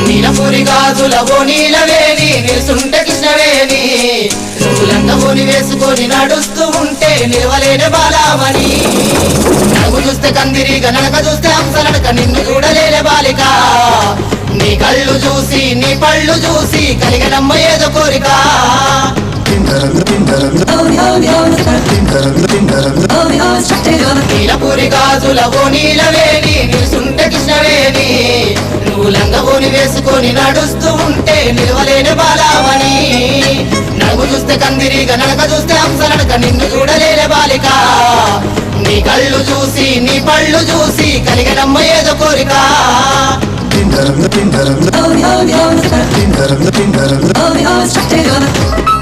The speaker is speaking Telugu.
నీలపూరి గాజులవో నీలవేణి నిలుసుంటే కృష్ణవేణి నువ్వు లంగమోని వేసుకొని నడుస్తూ ఉంటే నిలవలేని బాలామణి నడుము చూస్తే కందిరిగా నడక చూస్తే హంసనడక నిన్ను చూడలేని బాలిక నీ కళ్ళు చూసి నీ పళ్ళు చూసి కలిగనమ్మ ఏదో కోరిక నీలపూరి గాజులవో నీలవేణి నిలుసుంటే కృష్ణవేణి నువ్వు లంగవోని వేసుకొని నడుస్తూ ఉంటే నిలవలేని బాలామణి నడుము చూస్తే కందిరిగా నడక చూస్తే హంసనడక నిన్ను చూడలేని బాలిక నీ కళ్ళు చూసి నీ పళ్ళు చూసి కలిగనమ్మ ఏదో కోరిక Oh,